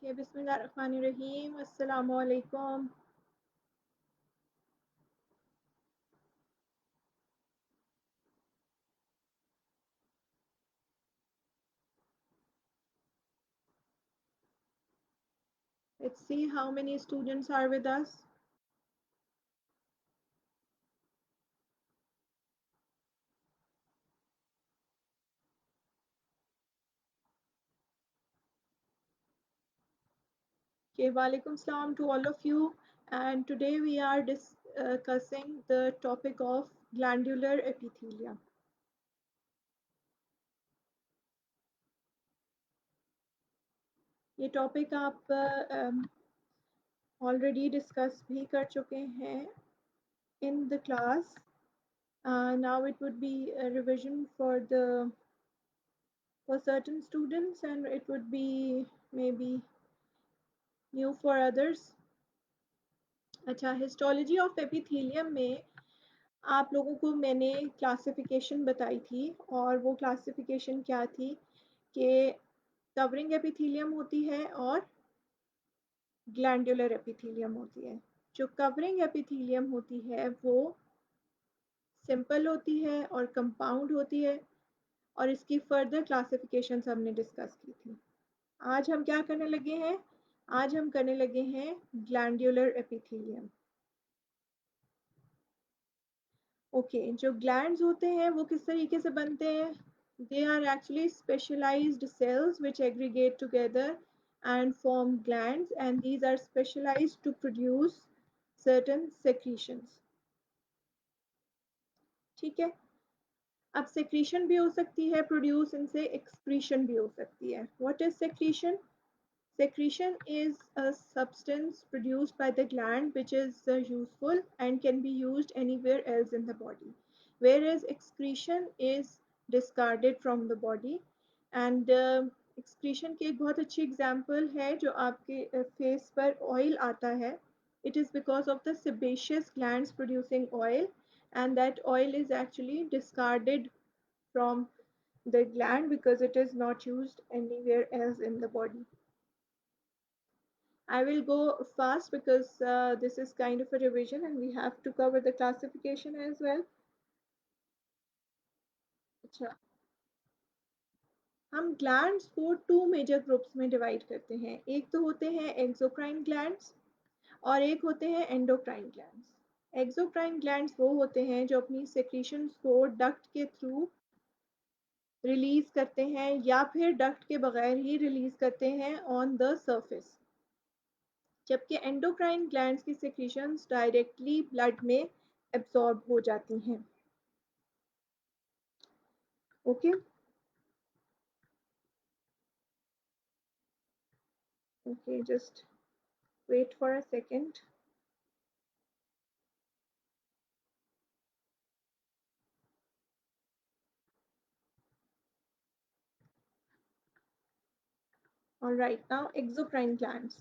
Okay, Bismillahirrahmanirrahim. Assalamu alaikum. Let's see how many students are with us. Okay, Walaikum Salam to all of you. And today we are discussing the topic of glandular epithelia. ये topic आप already discuss भी कर चुके हैं in the class. Now it would be a revision for certain students and it would be maybe new for others. अच्छा, histology of epithelium में आप लोगों को मैंने क्लासिफिकेशन बताई थी और वो क्लासिफिकेशन क्या थी कि कवरिंग एपिथेलियम होती है और ग्लैंडुलर एपिथेलियम होती है। जो कवरिंग एपिथेलियम होती है वो सिंपल होती है और कंपाउंड होती है और इसकी फर्दर क्लासिफिकेशन हमने डिस्कस की थी। आज हम क्या करने लगे हैं? आज हम करने लगे हैं ग्लैंडुलर एपिथेलियम। ओके, जो ग्लैंड्स होते हैं वो किस तरीके से बनते हैं? They are actually specialised cells which aggregate together and form glands and these are specialized to produce certain secretions. ठीक है, अब secretion भी हो सकती है प्रोड्यूस, इनसे excretion भी हो सकती है। What is secretion? Secretion is a substance produced by the gland which is useful and can be used anywhere else in the body, whereas excretion is discarded from the body. And excretion की एक बहुत अच्छी example है जो आपके face पर oil आता है. It is because of the sebaceous glands producing oil and that oil is actually discarded from the gland because it is not used anywhere else in the body. I will go fast because this is kind of a revision and we have to cover the classification as well. अच्छा, हम glands को to major groups में divide करते हैं। एक तो होते हैं एक्सोक्राइन ग्लैंड्स और एक होते हैं एंडोक्राइन ग्लैंड्स। एक्सोक्राइन ग्लैंड्स वो होते हैं जो अपनी सेक्रीशंस को डक्ट के थ्रू रिलीज करते हैं या फिर डक्ट के बगैर ही रिलीज करते हैं ऑन द सरफेस, जबकि एंडोक्राइन ग्लैंड्स की सेक्रीशंस डायरेक्टली ब्लड में एब्जॉर्ब हो जाती हैं। Okay, okay, just wait for a second. All right, now exocrine glands.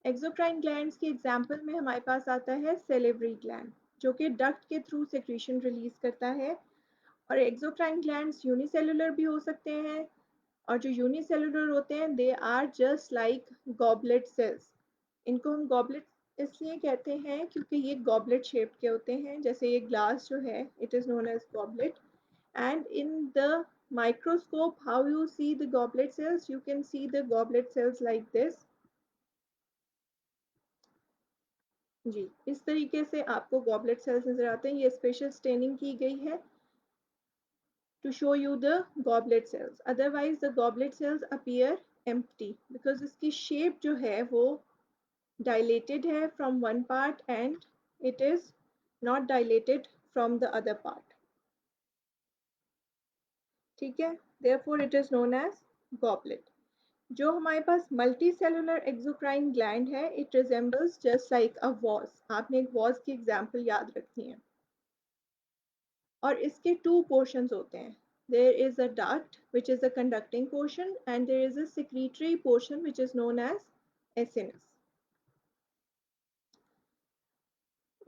Exocrine glands के एग्जाम्पल में हमारे पास आता है सेलेवरी ग्लैंड जो कि डक्ट के थ्रू सेक्रीशन रिलीज करता है। और एक्सोक्राइन ग्लैंड्स यूनिसेलुलर भी हो सकते हैं और जो यूनिसेलुलर होते हैं they are just like goblet cells. इनको हम गॉबलेट इसलिए कहते हैं क्योंकि ये गॉबलेट शेप के होते हैं, जैसे ये ग्लास जो है it is known as goblet. and in the microscope how you see the goblet cells, you can see the goblet cells like this. जी, इस तरीके से आपको गॉबलेट सेल्स नजर आते हैं। ये स्पेशल स्टेनिंग की गई है to show you the goblet cells, otherwise the goblet cells appear empty because इसकी shape जो है वो dilated है from one part and it is not dilated from the other part. ठीक है, therefore it is known as goblet. जो हमारे पास multi cellular exocrine gland है it resembles just like a was. आपने एक वॉज की एग्जांपल याद रखनी है और इसके टू पोर्शंस होते हैं। There is a duct which is a conducting portion and there is a secretory portion which is known as acinus.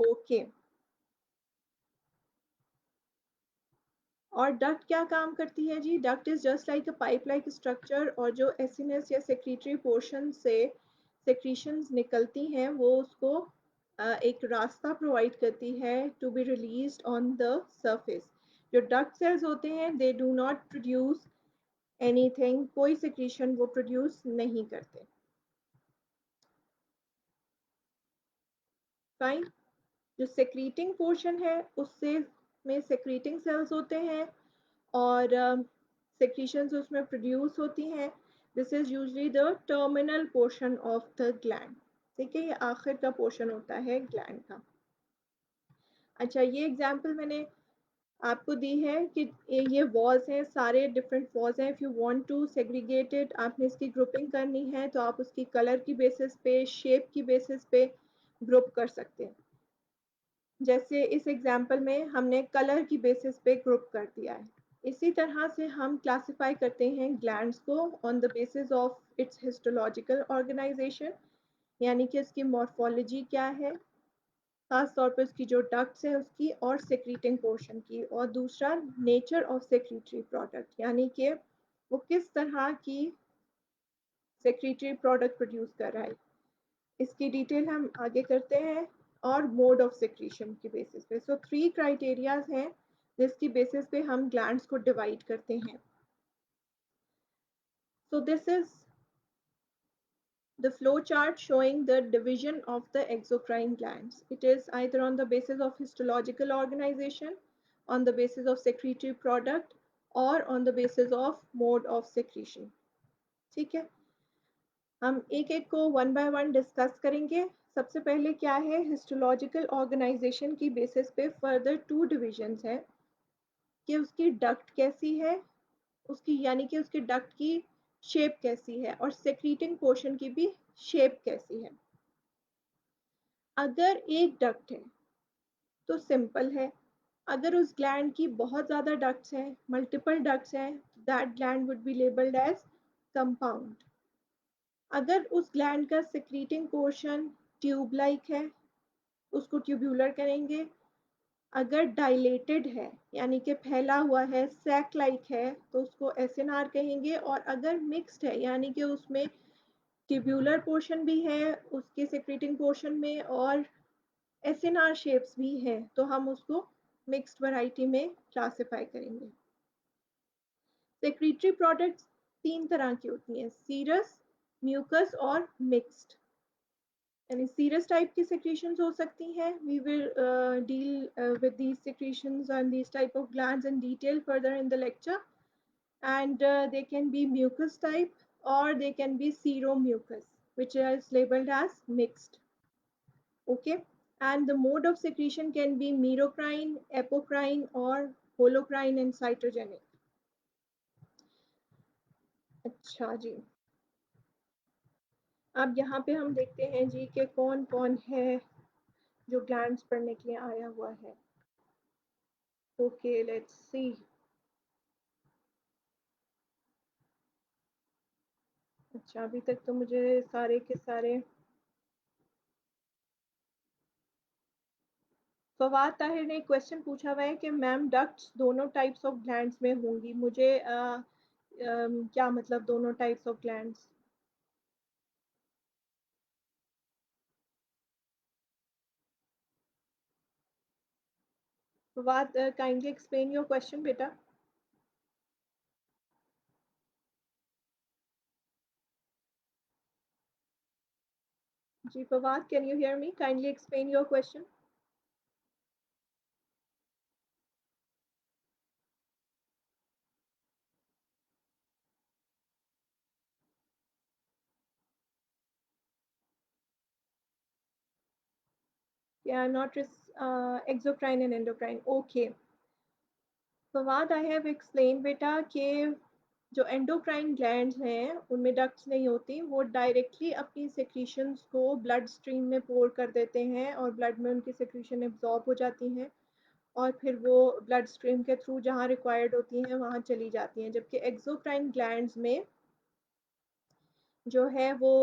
Okay, और डक्ट क्या काम करती है जी? Duct is just like a pipe like structure, और जो एसिनस या secretary portion से सेक्रीशंस निकलती हैं वो उसको एक रास्ता प्रोवाइड करती है to be released on the surface. जो डक्ट सेल्स होते हैं they do not produce anything, कोई सेक्रीशन वो प्रोड्यूस नहीं करते। फाइन। जो सेक्रीटिंग पोर्शन है उससे में सेक्रीटिंग सेल्स होते हैं और सेक्रीशंस उसमें प्रोड्यूस होती हैं। This is usually the terminal portion of the gland. ठीक है, ये आखिर का पोर्शन होता है ग्लैंड का। अच्छा, ये एग्जांपल मैंने आपको दी है कि ये वॉल्स हैं, सारे डिफरेंट वॉल्स हैं। If you want to segregate it, आपने इसकी ग्रुपिंग करनी है तो आप उसकी कलर की बेसिस पे, शेप की बेसिस पे ग्रुप कर सकते हैं। जैसे इस एग्जांपल में हमने कलर की बेसिस पे ग्रुप कर दिया है। इसी तरह से हम क्लासिफाई करते हैं ग्लैंड्स को on the basis of its histological organisation, यानी कि उसकी मॉर्फोलॉजी क्या है, खास तौर पर उसकी जो डक्ट्स है उसकी, और सेक्रीटिंग पोर्शन की, और दूसरा नेचर ऑफ सेक्रीटरी प्रोडक्ट, यानी कि वो किस तरह की सेक्रीटरी प्रोडक्ट प्रोड्यूस कर रहा है। इसकी डिटेल हम आगे करते हैं। और मोड ऑफ सेक्रीशन की बेसिस पे, सो 3 क्राइटेरियाज हैं जिसकी बेसिस पे हम ग्लैंड्स को डिवाइड करते हैं। So this is the flow chart showing the division of the exocrine glands. It is either on the basis of histological organization, on the basis of secretory product, or on the basis of mode of secretion. ठीक है, हम एक एक को one by one discuss करेंगे। सबसे पहले क्या है, हिस्टोलॉजिकल ऑर्गेनाइजेशन की बेसिस पे फर्दर 2 डिविजन्स हैं कि उसकी डक्ट कैसी है, उसकी यानी कि उसकी डक्ट की शेप कैसी है, और सेक्रीटिंग पोर्शन की भी शेप कैसी है। अगर एक डक्ट है तो सिंपल है। अगर उस ग्लैंड की बहुत ज़्यादा डक्ट्स हैं, मल्टीपल डक्ट्स हैं, that gland would be labelled as compound. अगर उस ग्लैंड का सेक्रीटिंग पोर्शन ट्यूब लाइक है, उसको ट्यूब्यूलर करेंगे। अगर डायलेटेड है यानी कि फैला हुआ है, सैक लाइक है, तो उसको एसएनआर कहेंगे। और अगर मिक्स्ड है यानी कि उसमें ट्यूब्यूलर पोर्शन भी है उसके सेक्रेटिंग पोर्शन में, और एसएनआर शेप्स भी हैं, तो हम उसको मिक्स्ड वैरायटी में क्लासिफाई करेंगे। सेक्रेटरी प्रोडक्ट्स 3 तरह की होती हैं, सीरस, म्यूकस और मिक्स्ड। यानी सीरस टाइप की secretions हो सकती हैं। We will deal with these secretions and these type of glands in detail further in the lecture. And they can be mucus type, or they can be seromucus, which is labeled as mixed. Okay. And the mode of secretion can be merocrine, apocrine, or holocrine and cytogenic. अच्छा जी, अब यहाँ पे हम देखते हैं जी कि कौन कौन है जो ग्लैंड्स पढ़ने के लिए आया हुआ है। Okay, let's see. अच्छा, अभी तक तो मुझे सारे के सारे। फवाद ताहिर ने एक क्वेश्चन पूछा हुआ है कि मैम डक्ट्स दोनों टाइप्स ऑफ ग्लैंड्स में होंगी, मुझे क्या मतलब दोनों types of glands? Fawad, kindly explain your question बेटा। जी Fawad, can you hear me? Kindly explain your question. Yeah, not exocrine and endocrine. Okay. Fawad, I have explain बेटा कि जो एंडोक्राइन ग्लैंड्स हैं उनमें डक्ट्स नहीं होती, वो डायरेक्टली अपनी सेक्रीशंस को ब्लड स्ट्रीम में पोर कर देते हैं और ब्लड में उनकी सेक्रीशन एब्जॉर्ब हो जाती हैं, और फिर वो ब्लड स्ट्रीम के थ्रू जहाँ रिक्वायर्ड होती हैं वहाँ चली जाती हैं। जबकि एक्सोक्राइन ग्लैंड्स में जो है वो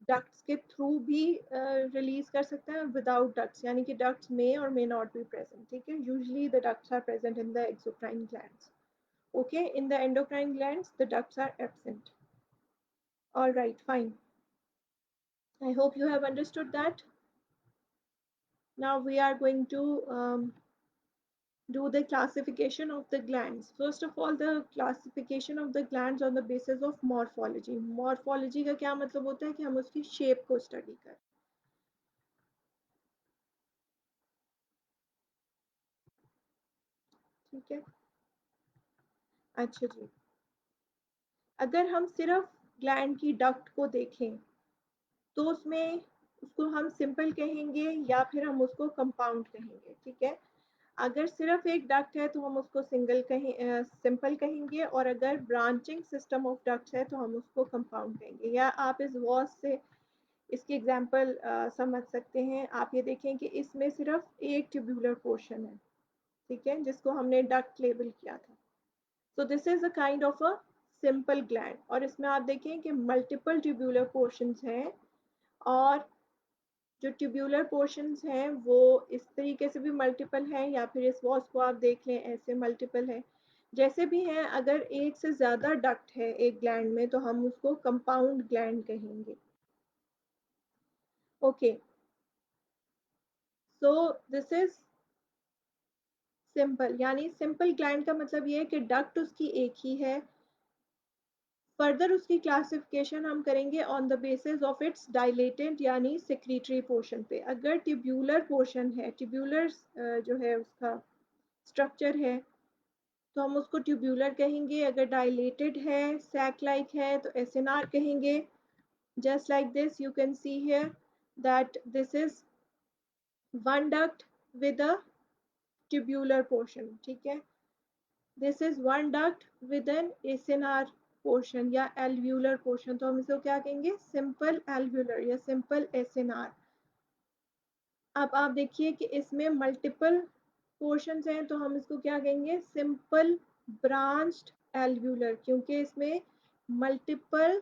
डक्ट्स के थ्रू भी रिलीज कर सकते हैं, विदाउट डक्ट्स, यानी कि डक्ट्स मे और मे नॉट बी प्रेजेंट, ठीक है। Usually the ducts are present in the exocrine glands, okay, in the endocrine glands the ducts are absent. All right, fine, I hope you have understood that. Now we are going to do the classification of the glands. First of all, the classification of the glands on the basis of morphology. Morphology का क्या मतलब होता है कि हम उसकी shape को study करें, ठीक है। अच्छा जी, अगर हम सिर्फ ग्लैंड की डक्ट को देखें तो उसमें उसको हम सिंपल कहेंगे या फिर हम उसको कंपाउंड कहेंगे, ठीक है। अगर सिर्फ एक डक्ट है तो हम उसको सिंपल कहेंगे, और अगर ब्रांचिंग सिस्टम ऑफ डक्ट्स है तो हम उसको कंपाउंड कहेंगे। या आप इस वॉस से इसकी एग्जांपल समझ सकते हैं। आप ये देखें कि इसमें सिर्फ एक ट्यूबुलर पोर्शन है, ठीक है, जिसको हमने डक्ट लेबल किया था। So this is a kind of a simple gland, और इसमें आप देखें कि मल्टीपल ट्यूबुलर पोर्शंस हैं, और जो ट्यूबुलर पोर्शंस हैं वो इस तरीके से भी मल्टीपल हैं, या फिर इस वॉस को आप देख लें ऐसे मल्टीपल है। जैसे भी हैं, अगर एक से ज़्यादा डक्ट है एक ग्लैंड में तो हम उसको कंपाउंड ग्लैंड कहेंगे। Okay, so this is simple, यानी सिंपल ग्लैंड का मतलब ये है कि डक्ट उसकी एक ही है। फर्दर उसकी क्लासिफिकेशन हम करेंगे on the basis of it's dilated यानी सेक्रेटरी पोर्शन पे। अगर ट्यूब्यूलर पोर्शन है, ट्यूब्यूलर जो है उसका स्ट्रक्चर है, तो हम उसको ट्यूब्यूलर कहेंगे। अगर डायलेटेड है, सैक लाइक है, तो एसएनआर कहेंगे। Just like this you can see here that this is one duct with a tubular portion, ठीक है। This is one duct with an acinar portion या एल्व्यूलर पोर्शन, तो हम इसको क्या कहेंगे, सिंपल एल्व्यूलर या सिंपल एसएनआर। अब आप देखिए कि इसमें मल्टीपल पोर्शंस हैं, तो हम इसको क्या कहेंगे, सिंपल ब्रांच्ड एल्व्यूलर, क्योंकि इसमें मल्टीपल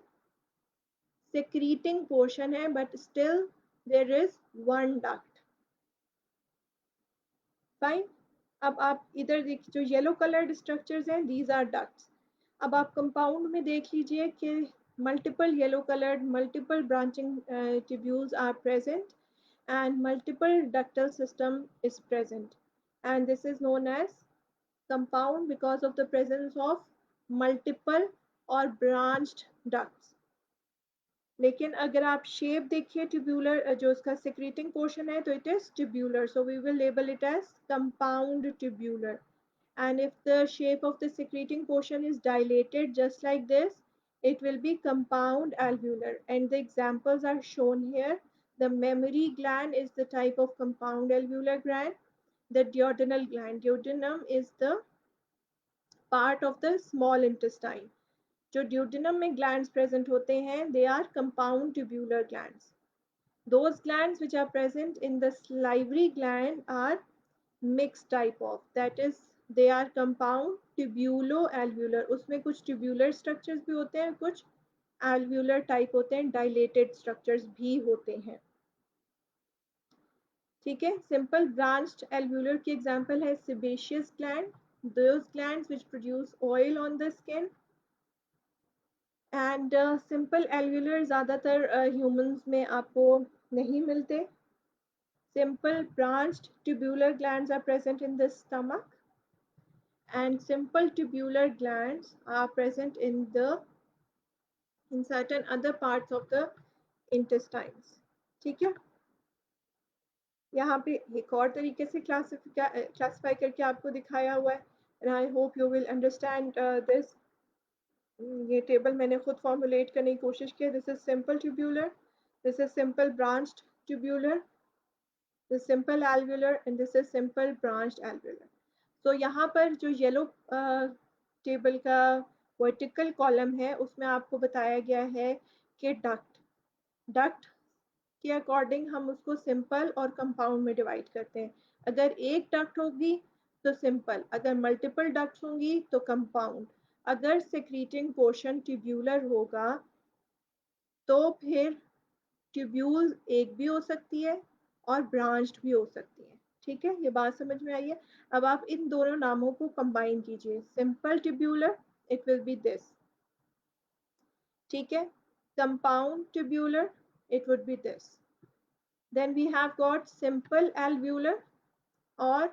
secreting portion है, but still there is one duct. Fine. अब आप इधर देखिए, जो येलो कलर्ड स्ट्रक्चर्स हैं, these are ducts. अब आप कंपाउंड में देख लीजिए कि multiple yellow colored, multiple branching tubules are present, and multiple ductal system is present, and this is known as compound because of the presence of multiple or branched ducts. लेकिन अगर आप shape देखिए tubular, जो उसका secreting portion है, तो it is tubular, so we will label it as compound tubular. And if the shape of the secreting portion is dilated just like this, it will be compound alveolar. And the examples are shown here. The mammary gland is the type of compound alveolar gland. The duodenal gland, duodenum is the part of the small intestine. जो duodenum में glands present होते हैं, they are compound tubular glands. Those glands which are present in the salivary gland are mixed type of, that is they are compound tubulo-alveolar। उसमें कुछ tubular structures भी होते हैं, कुछ alveolar type होते हैं, dilated structures भी होते हैं, ठीक है। सिंपल ब्रांच्ड alveolar की एग्जांपल है sebaceous gland, those glands which produce oil on the skin, and simple alveolar ज़्यादातर ह्यूमंस में आपको नहीं मिलते। Simple branched tubular glands are present in the stomach, and simple tubular glands are present in certain other parts of the intestines, ठीक है। यहाँ पे एक और तरीके से क्लासिफाई करके आपको दिखाया हुआ है, and I hope you will understand this। ये टेबल मैंने खुद फॉर्मुलेट करने की कोशिश की। This is simple tubular, this is simple branched tubular, this simple alveolar, and this is simple branched alveolar. तो यहाँ पर जो येलो टेबल का वर्टिकल कॉलम है, उसमें आपको बताया गया है कि डक्ट डक्ट के अकॉर्डिंग हम उसको सिंपल और कंपाउंड में डिवाइड करते हैं। अगर एक डक्ट होगी तो सिंपल, अगर मल्टीपल डक्ट्स होंगी तो कंपाउंड। अगर सेक्रीटिंग पोर्शन ट्यूब्यूलर होगा तो फिर ट्यूब्यूल एक भी हो सकती है और ब्रांच्ड भी हो सकती है। ठीक है, ये बात समझ में आई है। अब आप इन दोनों नामों को कंबाइन कीजिए, simple tubular it will be this. ठीक है, compound tubular it would be this. Then we have got simple alveolar और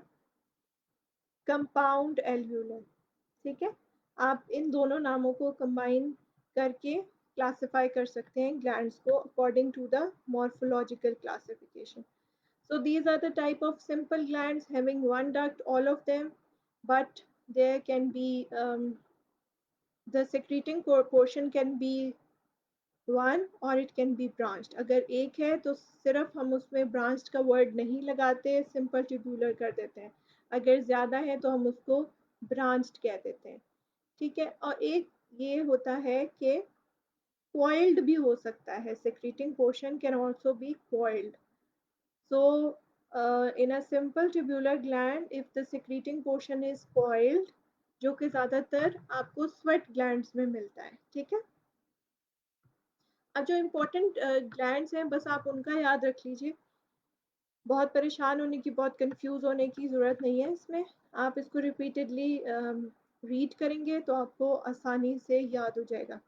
compound alveolar. ठीक है, आप इन दोनों नामों को कंबाइन करके क्लासिफाई कर सकते हैं ग्लैंड्स को according to the morphological classification. So these are the type of simple glands having one duct, all of them, but there can be the secreting portion can be one और it can B branched. अगर एक है तो सिर्फ हम उसमें branched का word नहीं लगाते, सिंपल ट्यूबुलर कर देते हैं। अगर ज़्यादा है तो हम उसको ब्रांच्ड कह देते हैं। ठीक है, और एक ये होता है कि coiled भी हो सकता है, secreting portion can also be coiled. So in a simple tubular gland if the secreting portion is coiled, जो कि ज़्यादातर आपको sweat glands में मिलता है। ठीक है, अब जो इम्पोर्टेंट ग्लैंड्स हैं बस आप उनका याद रख लीजिए, बहुत परेशान होने की, बहुत कंफ्यूज होने की ज़रूरत नहीं है इसमें। आप इसको रिपीटेडली रीड करेंगे तो आपको आसानी से याद हो जाएगा।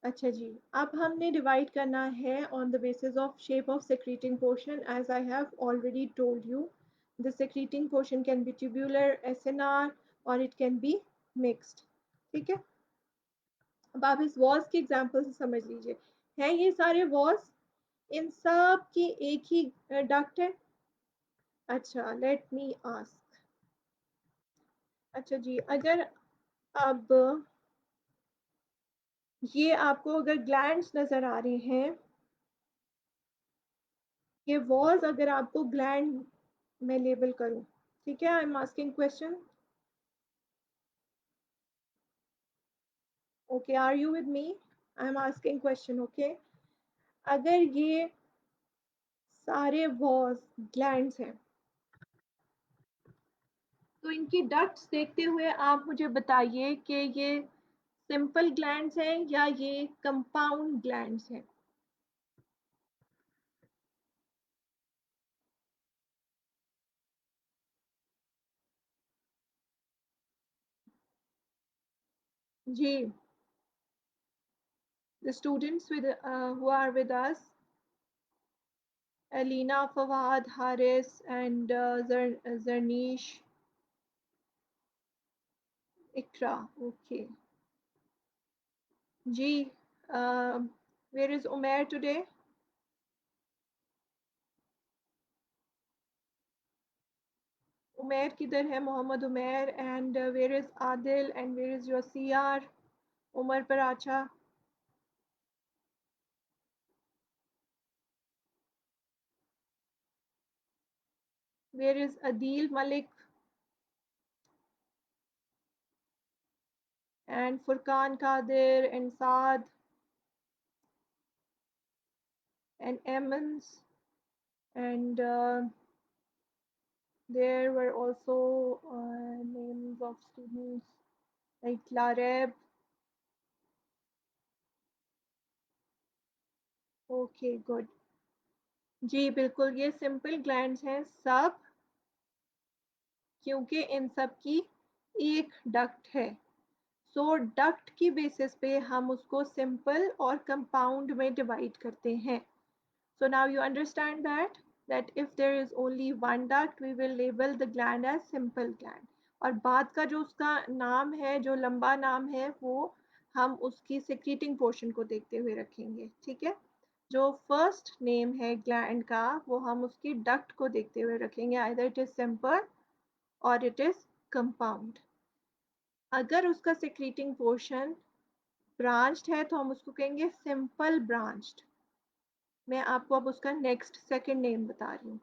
अच्छा जी, अब हमने डिवाइड करना है on the basis of shape of secreting portion as I have already told you. The secreting portion can be tubular, acinar और इट कैन बी मिक्स्ड। ठीक है, अब आप इस वॉल्स के एग्जाम्पल से समझ लीजिए, हैं ये सारे वॉल्स, इन सब की एक ही डक्ट है। अच्छा, लेट मी आस्क, अच्छा जी, अगर अब ये आपको अगर ग्लैंड्स नजर आ रहे हैं, ये वॉल्स अगर आपको ग्लैंड में लेबल करूं, ठीक है, I am asking question, okay, are you with me? I am asking question, okay. अगर ये सारे वॉल्स ग्लैंड्स हैं तो इनकी डक्ट्स देखते हुए आप मुझे बताइए कि ये सिंपल ग्लैंड्स हैं या ये कंपाउंड ग्लैंड्स हैं। जी, the students with who are with us, Alina, Fawad, Haris, and Zarnish, Ikra. Okay. Ji, where is Umair today? Umair किधर है? Mohammed Umair, and where is Adil, and where is your CR? Umar Paracha. Where is Adil Malik and Furqan Qadir and Saad and Emmons, and there were also names of students like Lareb. Okay good, जी बिल्कुल, ये simple glands हैं सब, क्योंकि इन सब की एक duct है। सो डक्ट की बेसिस पे हम उसको सिंपल और कंपाउंड में डिवाइड करते हैं। So now you understand that if there is only one duct we will label the gland as simple gland, और बाद का जो उसका नाम है, जो लंबा नाम है, वो हम उसकी सिक्रीटिंग पोर्शन को देखते हुए रखेंगे। ठीक है, जो फर्स्ट नेम है ग्लैंड का वो हम उसकी डक्ट को देखते हुए रखेंगे, आइदर इट इज सिंपल और इट इज कंपाउंड। अगर उसका सिक्रीटिंग पोर्शन ब्रांच्ड है तो हम उसको कहेंगे सिंपल ब्रांच्ड। मैं आपको अब उसका नेक्स्ट सेकंड नेम बता रही हूँ।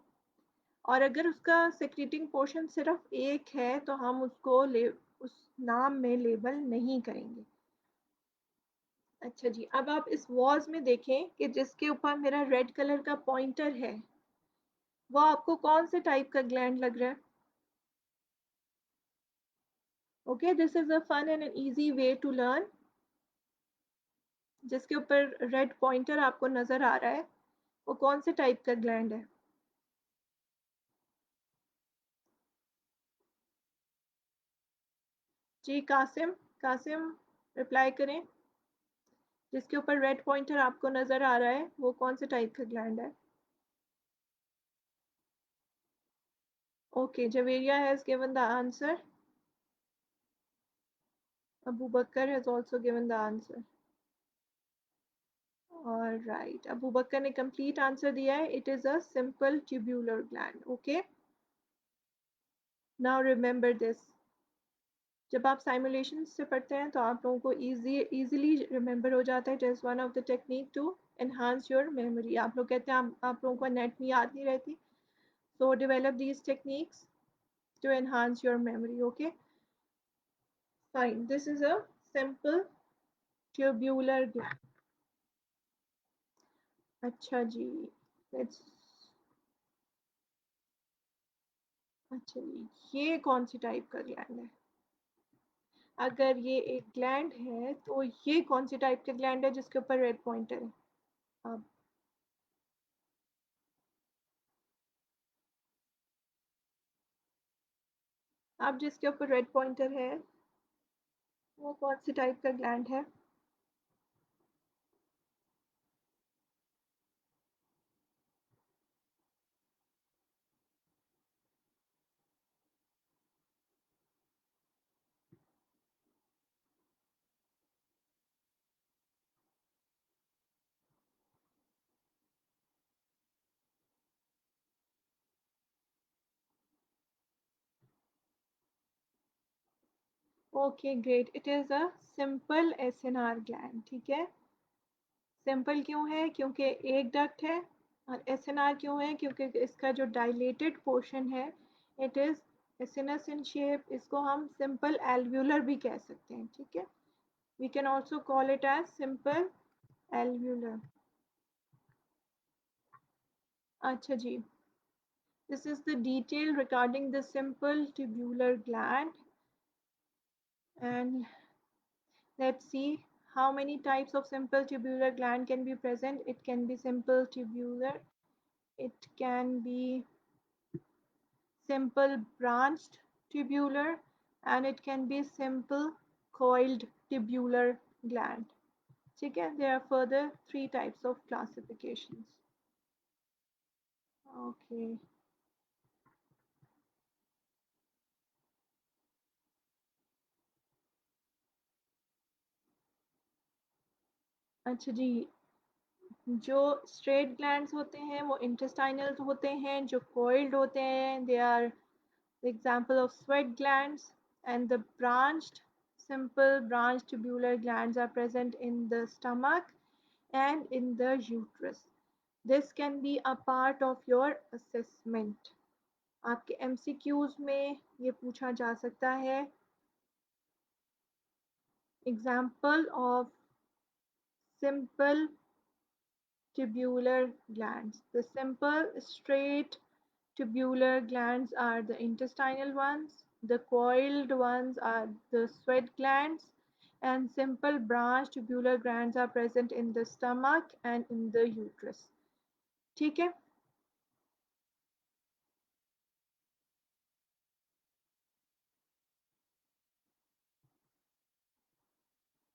और अगर उसका सिक्रीटिंग पोर्शन सिर्फ एक है तो हम उसको उस नाम में लेबल नहीं करेंगे। अच्छा जी, अब आप इस वॉज में देखें कि जिसके ऊपर मेरा रेड कलर का पॉइंटर है वो आपको कौन से टाइप का ग्लैंड लग रहा है? Okay, this is a fun and an easy way to learn. जिसके ऊपर रेड पॉइंटर आपको नजर आ रहा है वो कौन से टाइप का ग्लैंड है? जी कासिम, कासिम रिप्लाई करें। जिसके ऊपर रेड पॉइंटर आपको नजर आ रहा है वो कौन से टाइप का ग्लैंड है? Okay, Javeria has given the answer. Abu Bakr has also given the answer. All right, Abu Bakr ने complete answer दिया है. It is a simple tubular gland. Okay. Now remember this. जब आप simulation से पढ़ते हैं तो आप लोगों को easily remember हो जाता है. It is one of the technique to enhance your memory. आप लोग कहते हैं आप लोगों को net में याद नहीं रहती. So develop these techniques to enhance your memory. Okay. Fine. This is a simple tubular gland. अच्छा जी, लेट्स अच्छा जी, ये कौन सी टाइप का ग्लैंड है? अगर ये एक ग्लैंड है तो ये कौन सी टाइप का ग्लैंड है जिसके ऊपर रेड पॉइंटर है? अब अब जिसके ऊपर रेड पॉइंटर है वो कौन सी टाइप का ग्लैंड है? Okay great, it is a simple SNR gland. ठीक है, सिंपल क्यों है? क्योंकि एक डक्ट है. और एसएनआर क्यों है? क्योंकि इसका जो डायलेटेड पोर्शन है it is acinus in shape. इसको हम सिंपल एल्व्यूलर भी कह सकते हैं. ठीक है, we can also call it as simple alveolar. अच्छा जी, this is the detail regarding the simple tubular gland. And let's see how many types of simple tubular gland can be present. It can be simple tubular, it can be simple branched tubular, and it can be simple coiled tubular gland. ठीक है, there are further 3 types of classifications. Okay. अच्छा जी, जो straight glands होते हैं वो intestinal होते हैं. जो coiled होते हैं they are the example of sweat glands. And the branched, simple branched tubular glands are present in the stomach and in the uterus. This can be a part of your assessment. आपके MCQs में ये पूछा जा सकता है. Example of simple tubular glands. The simple straight tubular glands are the intestinal ones. The coiled ones are the sweat glands. And simple branched tubular glands are present in the stomach and in the uterus. ठीक है?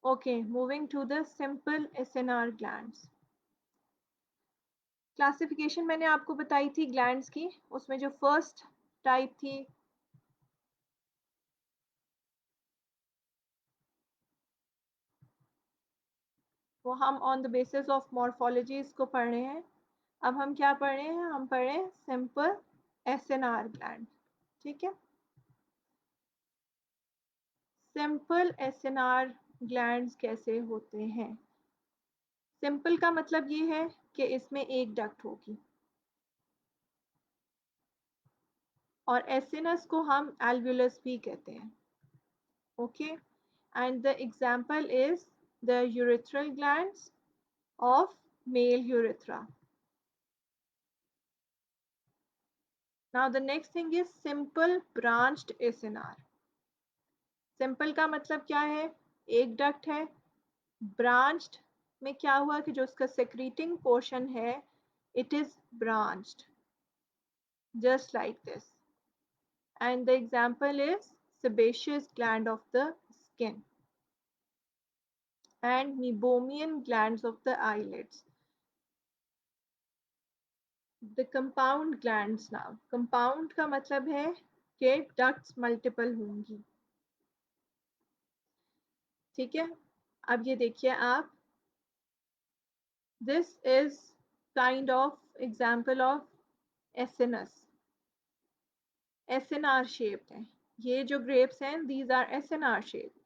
Okay, moving to the simple SNR glands. Classification मैंने आपको बताई थी glands की. उसमें जो first type थी वो हम on the basis of morphology इसको पढ़ रहे हैं. अब हम क्या पढ़ रहे हैं? हम पढ़ रहे हैं सिंपल एसएनआर ग्लैंड. ठीक है, सिंपल एसएनआर ग्लैंड्स कैसे होते हैं? सिंपल का मतलब ये है कि इसमें एक डक्ट होगी. और एसिनस को हम एल्वुलस भी कहते हैं. Okay, and the example is the urethral glands of male urethra. Now the next thing is simple branched SNR. Simple का मतलब क्या है? एक डक्ट है. ब्रांच्ड में क्या हुआ कि जो उसका सेक्रीटिंग पोर्शन है It is branched, just like this. And the example is sebaceous gland of the skin and meibomian glands of the eyelids. The compound glands now. Compound का मतलब है कि ducts multiple होंगी. ठीक है. अब ये देखिए आप. This is kind of example of SNS. SNR shaped है. ये जो grapes हैं, these are SNR shaped.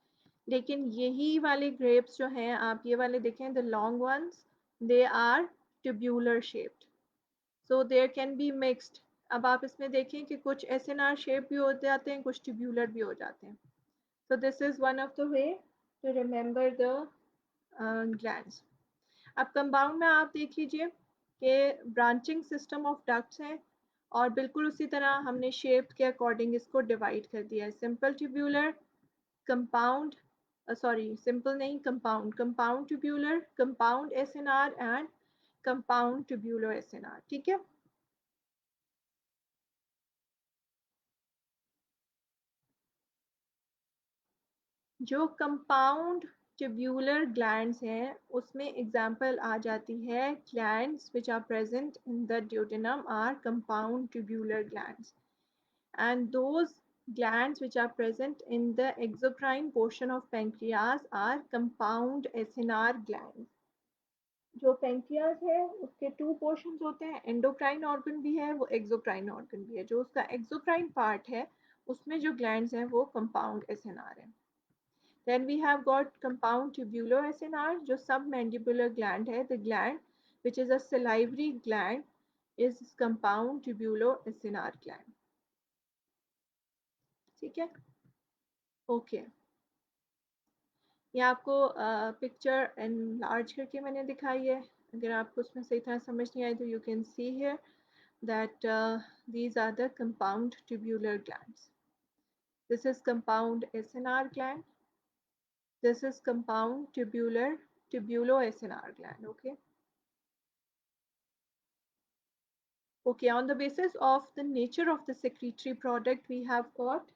लेकिन यही वाले grapes जो हैं, आप ये वाले देखें, the long ones, they are tubular shaped. So there can be mixed. अब आप इसमें देखें कि कुछ SNR shape भी हो जाते हैं, कुछ tubular भी हो जाते हैं. So this is one of the way to remember the glands. अब कंपाउंड में आप देख लीजिए कि ब्रांचिंग सिस्टम ऑफ डक्ट्स हैं और बिल्कुल उसी तरह हमने शेप के अकॉर्डिंग इसको डिवाइड कर दिया है. Simple tubular, compound, sorry simple नहीं, compound, compound tubular, compound SNR and compound tubular SNR. ठीक है. जो कंपाउंड ट्यूब्यूलर ग्लैंड्स हैं उसमें एग्जांपल आ जाती है glands which are present in the duodenum are compound tubular glands, and those glands which are present in the exocrine portion of pancreas are compound SNR glands. जो pancreas है उसके to portions होते हैं, endocrine organ भी है, वो exocrine organ भी है. जो उसका एक्सोक्राइन पार्ट है उसमें जो ग्लैंड्स हैं वो कंपाउंड एसएनआर है. Then we have got compound tubular SNR जो submandibular gland है. The gland which is a salivary gland is compound tubular SNR gland. ठीक है. ओके. ये आपको पिक्चर एनलार्ज करके मैंने दिखाई है. अगर आपको उसमें सही तरह समझ नहीं आई तो you can see here that these are the compound tubular glands. This is compound SNR gland. This is compound tubulo-SNR gland. Okay, on the basis of the nature of the secretory product, we have got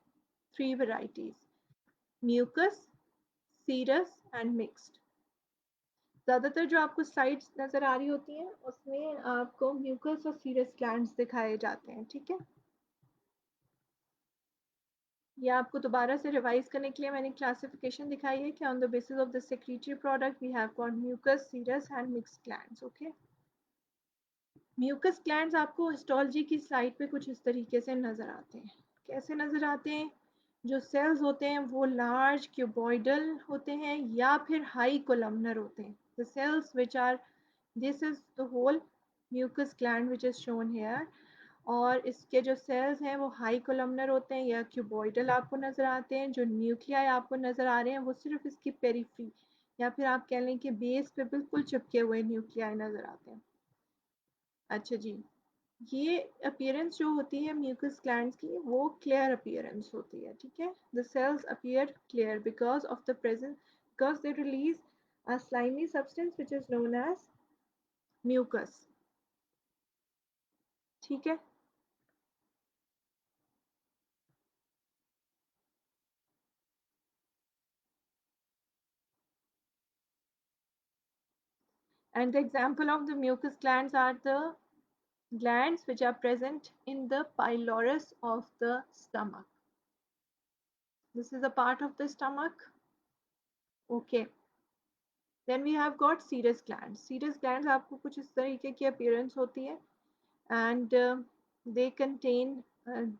three varieties: mucus, serous and mixed. ज़्यादातर जो आपको slides नज़र आ रही होती हैं उसमें आपको mucus और सीरस ग्लैंड्स दिखाए जाते हैं. ठीक है. ये आपको दोबारा से रिवाइज करने के लिए मैंने क्लासिफिकेशन दिखाई है कि on the basis of the secretory product we have got mucus, serous and mixed glands. Okay. Mucus glands आपको हिस्टोलॉजी की स्लाइड पे कुछ इस तरीके से नज़र आते हैं. कैसे नज़र आते हैं? जो सेल्स होते हैं वो लार्ज क्यूबॉइडल होते हैं या फिर हाई कोलमनर होते हैं. The cells which are, this is the whole mucus gland which is shown here. और इसके जो सेल्स हैं वो हाई कोलमनर होते हैं या क्यूबॉइडल आपको नज़र आते हैं. जो न्यूक्लियाई आपको नज़र आ रहे हैं वो सिर्फ इसकी पेरिफेरी या फिर आप कह लें कि बेस पे बिल्कुल चिपके हुए न्यूक्लियाई नज़र आते हैं. अच्छा जी. ये अपीयरेंस जो होती है म्यूकस ग्लैंड्स की वो क्लियर अपीयरेंस होती है. ठीक है. The cells appear clear because of the presence, because they release a slimy substance which is known as mucus. ठीक है. And the example of the mucus glands are the glands which are present in the pylorus of the stomach. This is a part of the stomach. Okay. Then we have got serous glands. Serous glands आपको कुछ इस तरीके की appearance होती है and they contain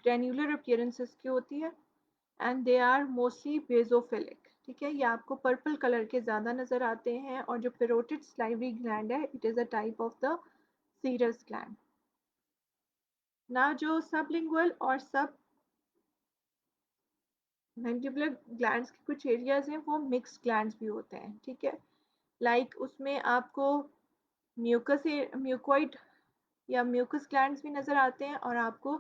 granular appearances की होती है and they are mostly basophilic. ठीक है. ये आपको पर्पल कलर के ज़्यादा नज़र आते हैं और जो parotid salivary gland है it is a type of the serous gland. ना जो सबलिंगुअल और सब मैंडिबुलर ग्लैंड्स के कुछ एरियाज हैं वो मिक्स ग्लैंड्स भी होते हैं. ठीक है. लाइक उसमें आपको म्यूकस, म्यूकोइड या म्यूकस ग्लैंड्स भी नज़र आते हैं और आपको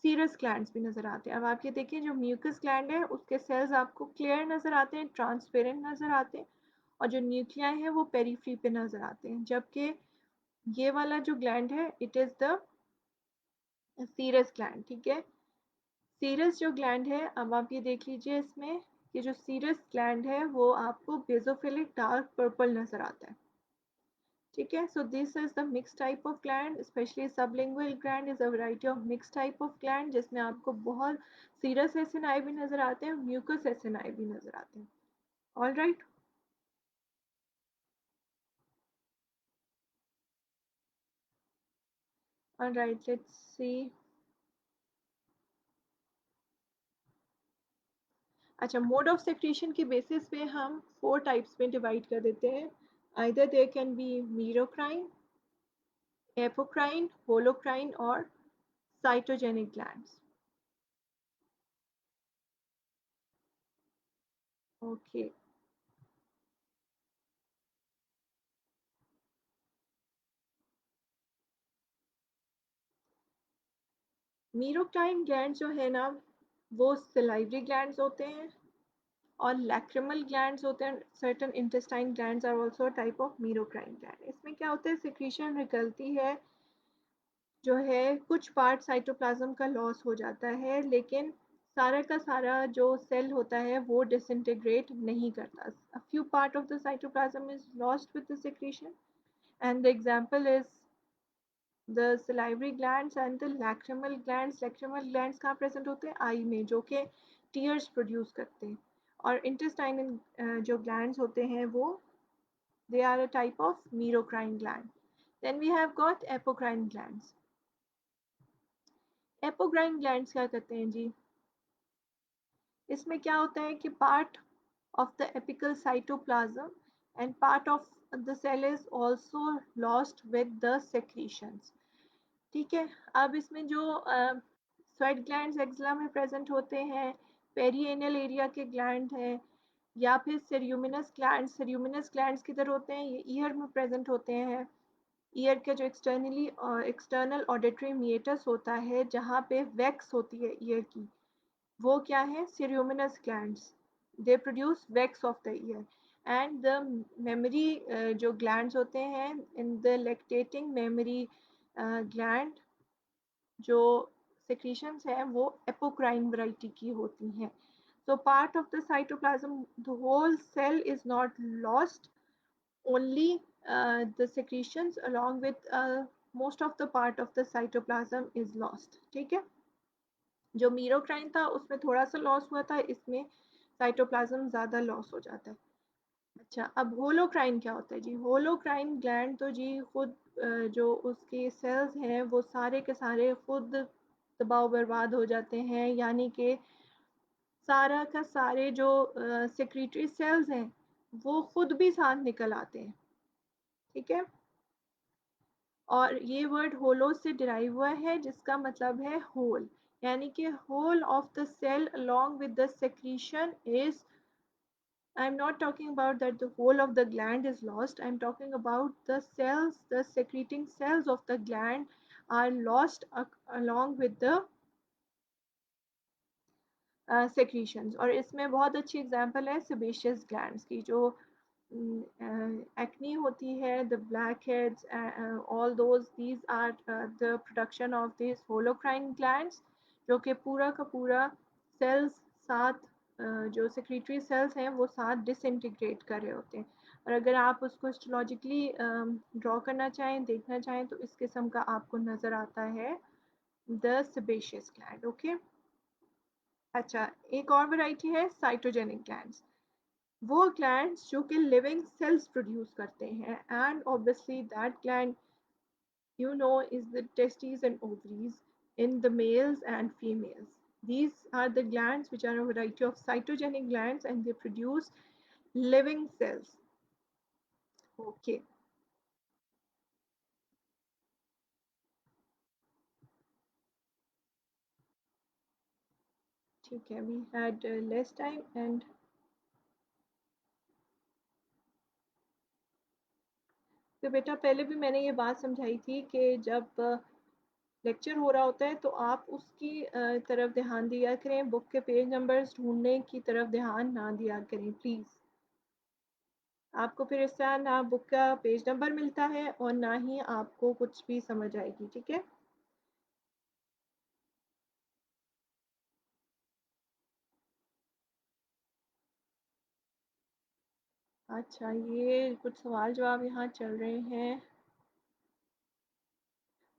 सीरस ग्लैंड्स भी नज़र आते हैं. अब आप ये देखिए जो म्यूकस ग्लैंड है उसके सेल्स आपको क्लियर नज़र आते हैं, ट्रांसपेरेंट नज़र आते हैं और जो न्यूक्लियाई हैं वो पेरीफ्री पे नज़र आते हैं. जबकि ये वाला जो ग्लैंड है it is the serous gland, ठीक है। सीरस जो ग्लैंड है, अब आप ये देख लीजिए इसमें, ये जो सीरस ग्लैंड है वो आपको बेसोफिलिक डार्क पर्पल नजर आता है, ठीक है। So this is the mix type of gland, specially sublingual gland is a variety of mix type of gland, जिसमें आपको बहुत सीरस एसिनाई भी नजर आते हैं, म्यूकस एसिनाई भी नजर आते हैं। All right, all right, let's see. अच्छा, मोड ऑफ सेक्रेशन की बेसिस पे हम 4 टाइप्स में डिवाइड कर देते हैं। Either there can be merocrine, apocrine, holocrine और cytogenic glands. Okay, merocrine gland जो है ना, वो सिलाइवरी ग्लैंड्स होते हैं और लैक्रिमल ग्लैंड्स होते हैं। Certain intestine glands are also type of merocrine gland. इसमें क्या होता है, सिक्रीशन निकलती है जो है, कुछ पार्ट साइटोप्लाज्म का लॉस हो जाता है, लेकिन सारा का सारा जो सेल होता है वो डिसइंटीग्रेट नहीं करता। A few part of the cytoplasm is lost with the secretion, and the example is the salivary glands and the lacrimal glands. Lacrimal glands कहाँ प्रेजेंट होते हैं, आई में, जो कि टीयर्स प्रोड्यूस करते हैं। और इंटेस्टाइन जो ग्लैंड्स होते हैं वो, they are a type of merocrine gland. Then we have got apocrine glands. Apocrine glands क्या करते हैं जी, इसमें क्या होता है कि part of the apical cytoplasm and part of the cell is also lost with the secretions, ठीक है। अब इसमें जो स्वेट ग्लैंड्स एक्सला में प्रेजेंट होते हैं, पेरिएनल एरिया के ग्लैंड हैं, या फिर सेरियोमिनस ग्लैंड्स किधर होते हैं, ये ईयर में प्रेजेंट होते हैं। ईयर के जो एक्सटर्नल ऑडिटरी मीएटस होता है, जहाँ पे वैक्स होती है ईयर की, वो क्या है, ceruminous glands. They produce wax of the ear. And the mammary जो ग्लैंड्स होते हैं, in the lactating mammary gland, जो secretions है वो एपोक्राइन वैरायटी की होती हैं। So part of the cytoplasm, the whole cell is not lost, only the secretions along with most of the part of the cytoplasm is lost, ठीक है। जो मीरोक्राइन था उसमें थोड़ा सा लॉस हुआ था, इसमें साइटोप्लाज्म ज़्यादा लॉस हो जाता है। अच्छा, अब होलोक्राइन क्या होता है जी, होलोक्राइन ग्लैंड तो जी खुद जो उसके सेल्स हैं वो सारे के सारे खुद तबाह बर्बाद हो जाते हैं, यानी कि सारा का सारे जो सेक्रेटरी सेल्स हैं वो खुद भी साथ निकल आते हैं, ठीक है। और ये वर्ड होलो से डिराइव हुआ है, जिसका मतलब है होल, यानी कि whole of the cell along with the secretion is, I'm not talking about that the whole of the gland is lost. I'm talking about the cells, the secreting cells of the gland are lost along with the secretions. और इसमें बहुत अच्छी example है sebaceous glands की, जो acne होती है, the blackheads, all those, these are the production of these holocrine glands, जो कि पूरा का पूरा cells साथ जो secretory cells हैं वो साथ disintegrate कर रहे होते हैं। और अगर आप उसको histologically ड्रॉ करना चाहें, देखना चाहें, तो इस किस्म का आपको नज़र आता है the sebaceous gland, okay okay? अच्छा, एक और वैरायटी है साइटोजेनिक ग्लैंड्स। वो ग्लैंड्स जो कि लिविंग सेल्स प्रोड्यूस करते हैं, and obviously that gland you know is the testes and ovaries in the males and females. These are the glands which are a variety of cytogenic glands and they produce living cells. Okay, ठीक है, we had less time and तो बेटा पहले भी मैंने ये बात समझाई थी कि जब लेक्चर हो रहा होता है तो आप उसकी तरफ ध्यान दिया करें, बुक के पेज नंबर्स ढूंढने की तरफ ध्यान ना दिया करें प्लीज़। आपको फिर इससे ना बुक का पेज नंबर मिलता है और ना ही आपको कुछ भी समझ आएगी, ठीक है। अच्छा, ये कुछ सवाल जवाब यहाँ चल रहे हैं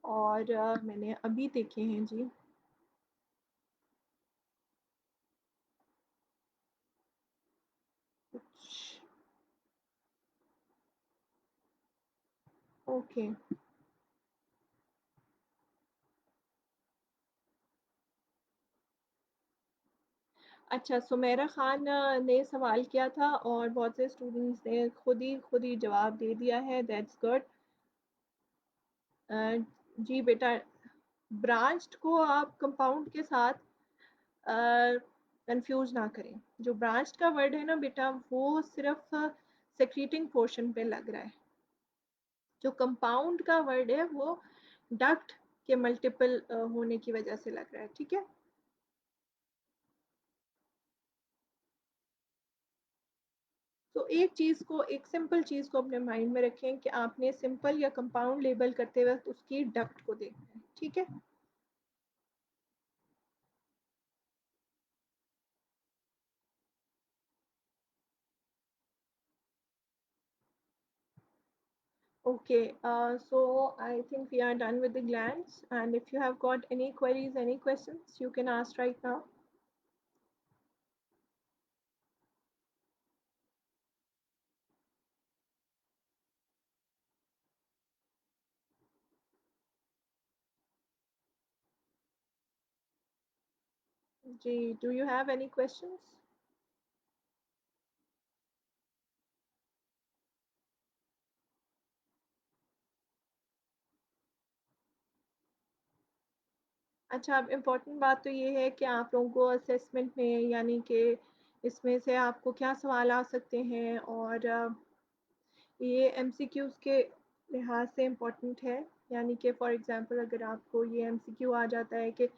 और मैंने अभी देखे हैं जी। कुछ ओके। अच्छा, सुमेरा खान ने सवाल किया था और बहुत से स्टूडेंट्स ने खुद ही जवाब दे दिया है, दैट्स गुड। जी बेटा, ब्रांच्ड को आप कंपाउंड के साथ कंफ्यूज ना करें। जो ब्रांच्ड का वर्ड है ना बेटा, वो सिर्फ सेक्रीटिंग पोर्शन पे लग रहा है। जो कंपाउंड का वर्ड है वो डक्ट के मल्टीपल होने की वजह से लग रहा है, ठीक है। तो एक चीज को, एक सिंपल चीज को अपने माइंड में रखें कि आपने सिंपल या कंपाउंड लेबल करते वक्त उसकी डक्ट को देखना है, ठीक है। Okay, so I think we are done with the glands. And if you have got any queries, any questions, you can ask right now. Ji, do you have any questions? अच्छा, अब important बात तो ये है कि आप लोगों को असेसमेंट में, यानी कि इसमें से आपको क्या सवाल आ सकते हैं, और ये एमसीक्यूज के लिहाज से इम्पोर्टेंट है। यानी कि फॉर एग्जांपल अगर आपको ये एमसीक्यू आ जाता है कि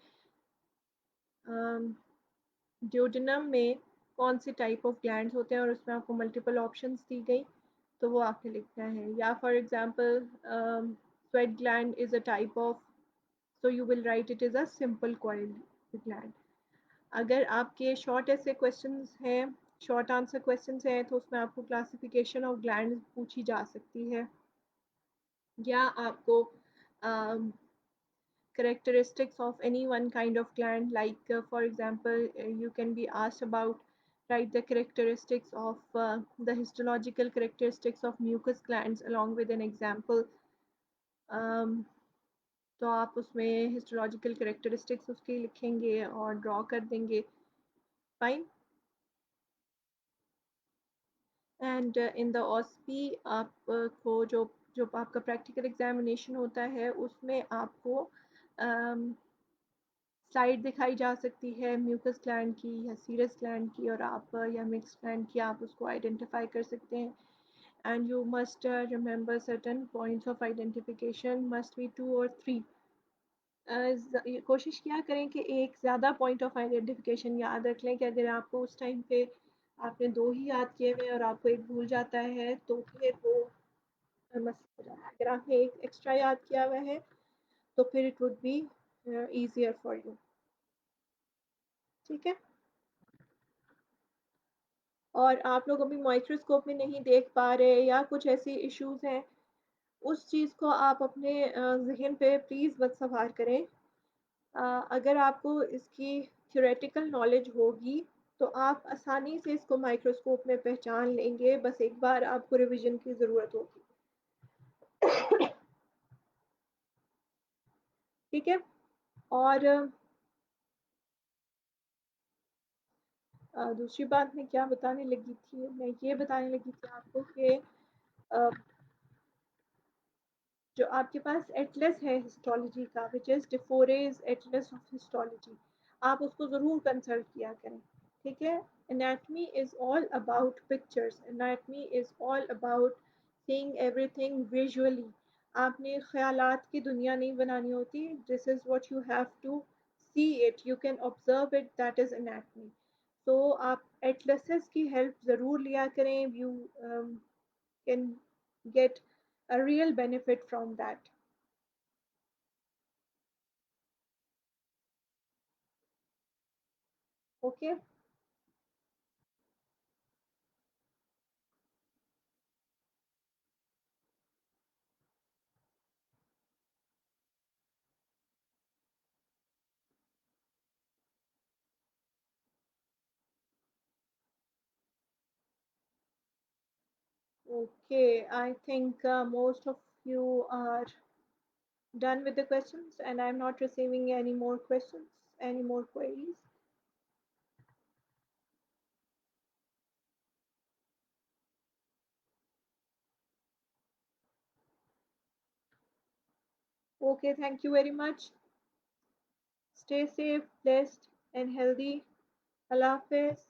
ड्यूडेनम में कौन सी टाइप ऑफ ग्लैंड्स होते हैं और उसमें आपको मल्टीपल ऑप्शंस दी गई, तो वो आपने लिखना है। या for example sweat gland is a type of, so you will write it is a simple coiled gland। अगर आपके शॉर्ट ऐसे क्वेश्चंस हैं, शॉर्ट आंसर क्वेश्चंस हैं, तो उसमें आपको क्लासिफिकेशन ऑफ ग्लैंड पूछी जा सकती है, या आपको characteristics of any one kind of gland, like for example you can be asked about write the characteristics of the histological characteristics of mucus glands along with an example। um, तो आप उसमें histological characteristics उसकी लिखेंगे और draw कर देंगे, fine. And in the ऑस्पी आपको जो आपका प्रैक्टिकल एग्जामिनेशन होता है उसमें आपको स्लाइड दिखाई जा सकती है म्यूकस ग्लैंड की या सीरस ग्लैंड की, और आप या मिक्स ग्लैंड की, आप उसको आइडेंटिफाई कर सकते हैं। And you must remember certain points of identification must be 2 or 3। कोशिश किया करें कि एक ज़्यादा पॉइंट ऑफ आइडेंटिफिकेशन याद रख लें, कि अगर आपको उस टाइम पे आपने 2 ही याद किए हुए हैं और आपको एक भूल जाता है तो फिर वो मसला हो जाता है। अगर आपने एक एक्स्ट्रा याद किया हुआ है तो फिर it would be easier for you, ठीक है। और आप लोग अभी माइक्रोस्कोप में नहीं देख पा रहे या कुछ ऐसी इश्यूज हैं, उस चीज़ को आप अपने जहन पे प्लीज़ मत सवार करें। अगर आपको इसकी थ्योरेटिकल नॉलेज होगी तो आप आसानी से इसको माइक्रोस्कोप में पहचान लेंगे, बस एक बार आपको रिवीजन की ज़रूरत होगी, ठीक है। और दूसरी बात मैं क्या बताने लगी थी, मैं ये बताने लगी थी आपको कि जो आपके पास एटलस है हिस्टोलॉजी का, which is Difiore's atlas of histology, आप उसको ज़रूर कंसल्ट किया करें, ठीक है। Anatomy is all about pictures, anatomy is all about seeing everything visually. आपने ख्यालात की दुनिया नहीं बनानी होती, this is what you have to see it, you can observe it, that is anatomy. तो आप एटलसेस की हेल्प ज़रूर लिया करें। can get a real benefit from that. Okay. Okay, I think most of you are done with the questions, and I'm not receiving any more questions, any more queries. Okay, thank you very much. Stay safe, blessed, and healthy. Allah Hafiz.